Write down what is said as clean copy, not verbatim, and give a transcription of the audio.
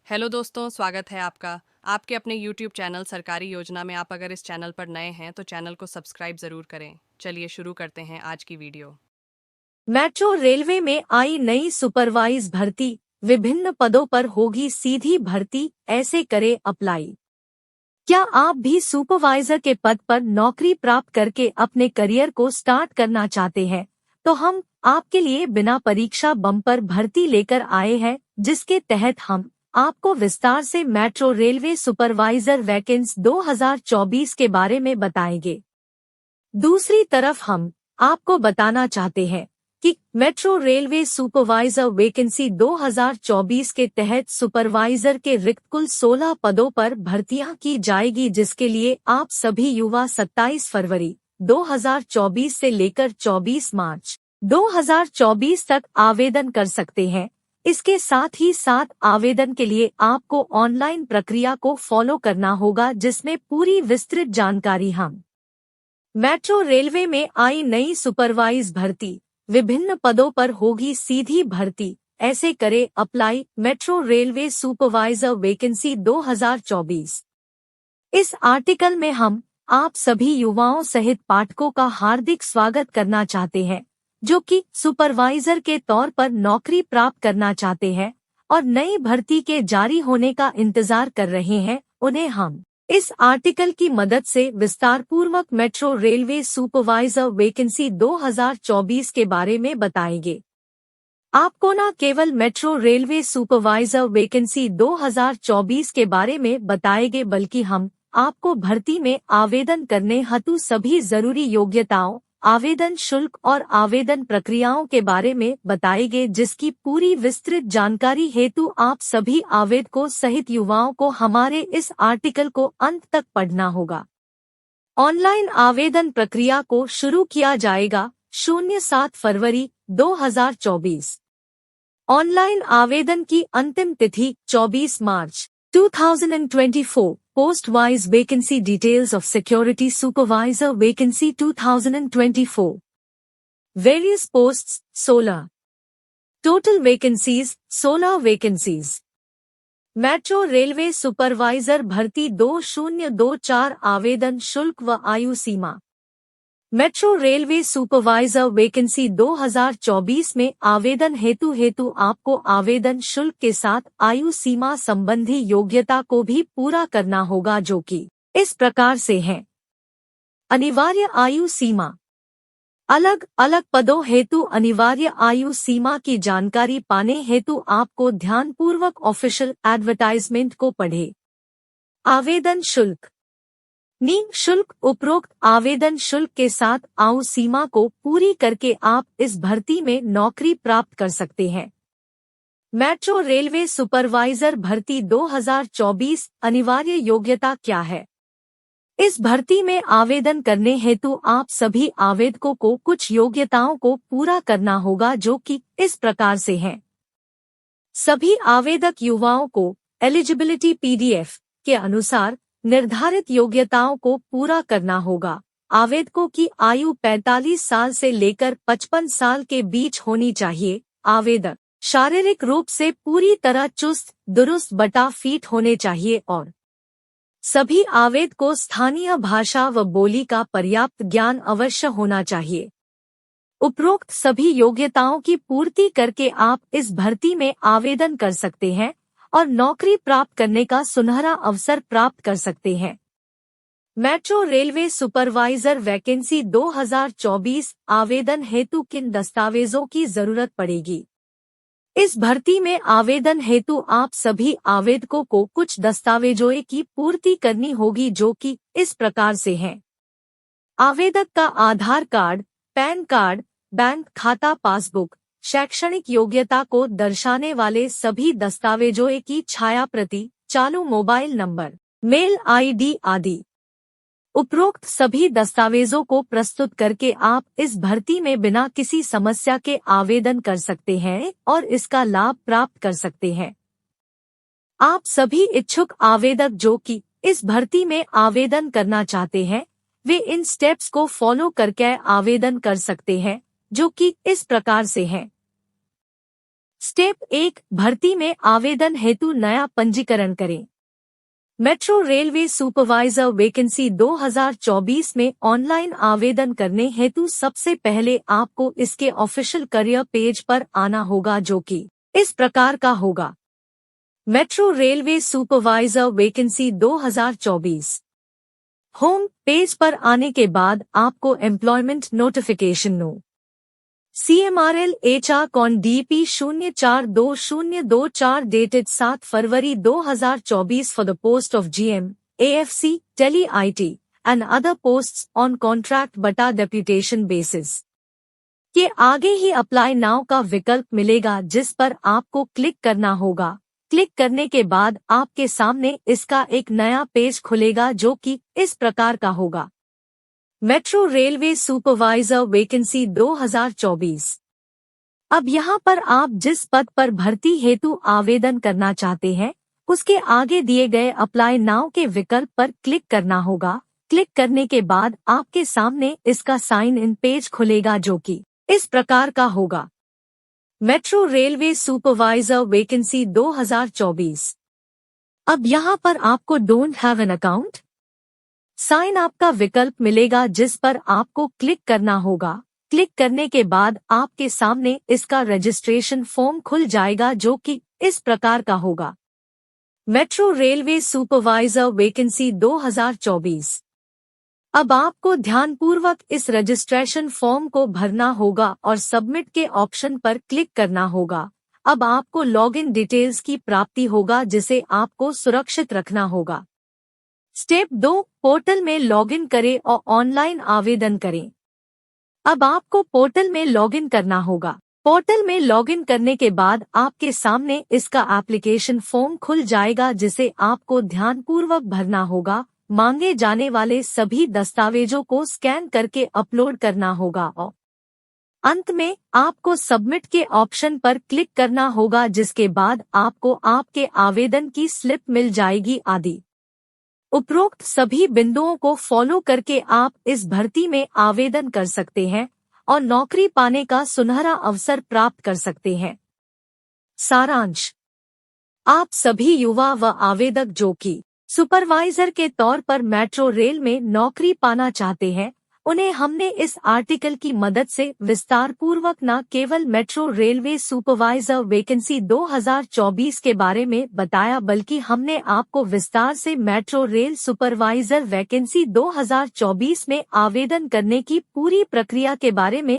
Hello दोस्तों, स्वागत है आपका आपके अपने यूट्यूब चैनल सरकारी योजना में। आप अगर इस चैनल पर नए हैं तो चैनल को सब्सक्राइब ज़रूर करें। चलिए शुरू करते हैं आज की वीडियो। मेट्रो रेलवे में आई नई सुपरवाइज भर्ती, विभिन्न पदों पर होगी सीधी भर्ती, ऐसे करे अप्लाई। क्या आप भी सुपरवाइजर के पद पर नौकरी प्राप्त करके अपने करियर को स्टार्ट करना चाहते हैं? तो हम आपके लिए बिना परीक्षा बम्पर भर्ती लेकर आए हैं, जिसके तहत हम आपको विस्तार से मेट्रो रेलवे सुपरवाइजर वैकेंसी 2024 के बारे में बताएंगे। दूसरी तरफ हम आपको बताना चाहते हैं कि मेट्रो रेलवे सुपरवाइजर वैकेंसी 2024 के तहत सुपरवाइजर के रिक्त कुल 16 पदों पर भर्तियां की जाएगी, जिसके लिए आप सभी युवा 27 फरवरी 2024 से लेकर 24 मार्च 2024 तक आवेदन कर सकते हैं। इसके साथ ही साथ आवेदन के लिए आपको ऑनलाइन प्रक्रिया को फॉलो करना होगा, जिसमें पूरी विस्तृत जानकारी हम मेट्रो रेलवे में आई नई सुपरवाइज भर्ती, विभिन्न पदों पर होगी सीधी भर्ती, ऐसे करे apply. Metro railway supervisor vacancy 2024। इस आर्टिकल में हम आप सभी युवाओं सहित पाठकों का हार्दिक स्वागत करना चाहते हैं, जो कि सुपरवाइजर के तौर पर नौकरी प्राप्त करना चाहते हैं और नई भर्ती के जारी होने का इंतजार कर रहे हैं। उन्हें हम इस आर्टिकल की मदद से विस्तार पूर्वक मेट्रो रेलवे सुपरवाइजर वैकेंसी 2024 के बारे में बताएंगे। आपको न केवल मेट्रो रेलवे सुपरवाइजर वैकेंसी 2024 के बारे में बताएंगे, बल्कि हम आपको भर्ती में आवेदन करने हेतु सभी जरूरी योग्यताओं, आवेदन शुल्क और आवेदन प्रक्रियाओं के बारे में बताएंगे, जिसकी पूरी विस्तृत जानकारी हेतु आप सभी आवेदकों सहित युवाओं को हमारे इस आर्टिकल को अंत तक पढ़ना होगा। ऑनलाइन आवेदन प्रक्रिया को शुरू किया जाएगा 07 फरवरी 2024। ऑनलाइन आवेदन की अंतिम तिथि 24 मार्च 2024। Post wise vacancy details of security supervisor vacancy 2024. Various posts 16. Total vacancies 16 vacancies. Metro railway supervisor भर्ती 2024 आवेदन शुल्क व आयु सीमा। मेट्रो रेलवे सुपरवाइजर वैकेंसी 2024 में आवेदन हेतु आपको आवेदन शुल्क के साथ आयु सीमा संबंधी योग्यता को भी पूरा करना होगा, जो कि इस प्रकार से है। अनिवार्य आयु सीमा। अलग अलग पदों हेतु अनिवार्य आयु सीमा की जानकारी पाने हेतु आपको ध्यानपूर्वक ऑफिशियल एडवर्टाइजमेंट को पढ़े। आवेदन शुल्क। शुल्क। उपरोक्त आवेदन शुल्क के साथ आयु सीमा को पूरी करके आप इस भर्ती में नौकरी प्राप्त कर सकते हैं। मेट्रो रेलवे सुपरवाइजर भर्ती 2024 अनिवार्य योग्यता क्या है? इस भर्ती में आवेदन करने हेतु आप सभी आवेदकों को कुछ योग्यताओं को पूरा करना होगा, जो कि इस प्रकार से हैं। सभी आवेदक युवाओं को एलिजिबिलिटी PDF के अनुसार निर्धारित योग्यताओं को पूरा करना होगा। आवेदकों की आयु 45 साल से लेकर 55 साल के बीच होनी चाहिए। आवेदक शारीरिक रूप से पूरी तरह चुस्त दुरुस्त बटा फिट होने चाहिए और सभी आवेदक को स्थानीय भाषा व बोली का पर्याप्त ज्ञान अवश्य होना चाहिए। उपरोक्त सभी योग्यताओं की पूर्ति करके आप इस भर्ती में आवेदन कर सकते हैं और नौकरी प्राप्त करने का सुनहरा अवसर प्राप्त कर सकते हैं। मेट्रो रेलवे सुपरवाइजर वैकेंसी 2024 आवेदन हेतु किन दस्तावेजों की जरूरत पड़ेगी? इस भर्ती में आवेदन हेतु आप सभी आवेदकों को कुछ दस्तावेजों की पूर्ति करनी होगी, जो कि इस प्रकार से हैं। आवेदक का आधार कार्ड, पैन कार्ड, बैंक खाता पासबुक, शैक्षणिक योग्यता को दर्शाने वाले सभी दस्तावेजों की छाया प्रति, चालू मोबाइल नंबर, मेल ID आदि। उपरोक्त सभी दस्तावेजों को प्रस्तुत करके आप इस भर्ती में बिना किसी समस्या के आवेदन कर सकते हैं और इसका लाभ प्राप्त कर सकते हैं। आप सभी इच्छुक आवेदक जो कि इस भर्ती में आवेदन करना चाहते हैं, वे इन स्टेप्स को फॉलो करके आवेदन कर सकते हैं, जो कि इस प्रकार से हैं। स्टेप 1, भर्ती में आवेदन हेतु नया पंजीकरण करें। मेट्रो रेलवे सुपरवाइजर वैकेंसी 2024 में ऑनलाइन आवेदन करने हेतु सबसे पहले आपको इसके ऑफिशियल करियर पेज पर आना होगा, जो कि इस प्रकार का होगा। Metro railway supervisor vacancy 2024। Home page पर आने के बाद आपको employment notification no CMRL HR con DP 042024 dated 7 February 2024 for the post of GM AFC tele IT and other posts on contract बटा डेप्यूटेशन बेसिस के आगे ही अप्लाई नाउ का विकल्प मिलेगा, जिस पर आपको क्लिक करना होगा। क्लिक करने के बाद आपके सामने इसका एक नया पेज खुलेगा, जो कि इस प्रकार का होगा। Metro railway supervisor vacancy 2024। अब यहाँ पर आप जिस पद पर भर्ती हेतु आवेदन करना चाहते हैं, उसके आगे दिए गए अप्लाई नाउ के विकल्प पर क्लिक करना होगा। क्लिक करने के बाद आपके सामने इसका साइन इन पेज खुलेगा, जो कि इस प्रकार का होगा। Metro railway supervisor vacancy 2024। अब यहाँ पर आपको don't have an account sign up का विकल्प मिलेगा, जिस पर आपको क्लिक करना होगा। क्लिक करने के बाद आपके सामने इसका रजिस्ट्रेशन फॉर्म खुल जाएगा, जो कि इस प्रकार का होगा। Metro railway supervisor vacancy 2024। अब आपको ध्यानपूर्वक इस रजिस्ट्रेशन फॉर्म को भरना होगा और सबमिट के ऑप्शन पर क्लिक करना होगा। अब आपको लॉगिन डिटेल्स की प्राप्ति होगा, जिसे आपको सुरक्षित रखना होगा। स्टेप 2, पोर्टल में लॉगिन करें और ऑनलाइन आवेदन करें। अब आपको पोर्टल में लॉगिन करना होगा। पोर्टल में लॉगिन करने के बाद आपके सामने इसका एप्लीकेशन फॉर्म खुल जाएगा, जिसे आपको ध्यानपूर्वक भरना होगा। मांगे जाने वाले सभी दस्तावेजों को स्कैन करके अपलोड करना होगा और अंत में आपको सबमिट के ऑप्शन पर क्लिक करना होगा, जिसके बाद आपको आपके आवेदन की स्लिप मिल जाएगी आदि। उपरोक्त सभी बिंदुओं को फॉलो करके आप इस भर्ती में आवेदन कर सकते हैं और नौकरी पाने का सुनहरा अवसर प्राप्त कर सकते हैं। सारांश: आप सभी युवा व आवेदक जो कि सुपरवाइजर के तौर पर मेट्रो रेल में नौकरी पाना चाहते हैं, उन्हें हमने इस आर्टिकल की मदद से विस्तार पूर्वक न केवल मेट्रो रेलवे सुपरवाइजर वैकेंसी 2024 के बारे में बताया, बल्कि हमने आपको विस्तार से मेट्रो रेल सुपरवाइजर वैकेंसी 2024 में आवेदन करने की पूरी प्रक्रिया के बारे में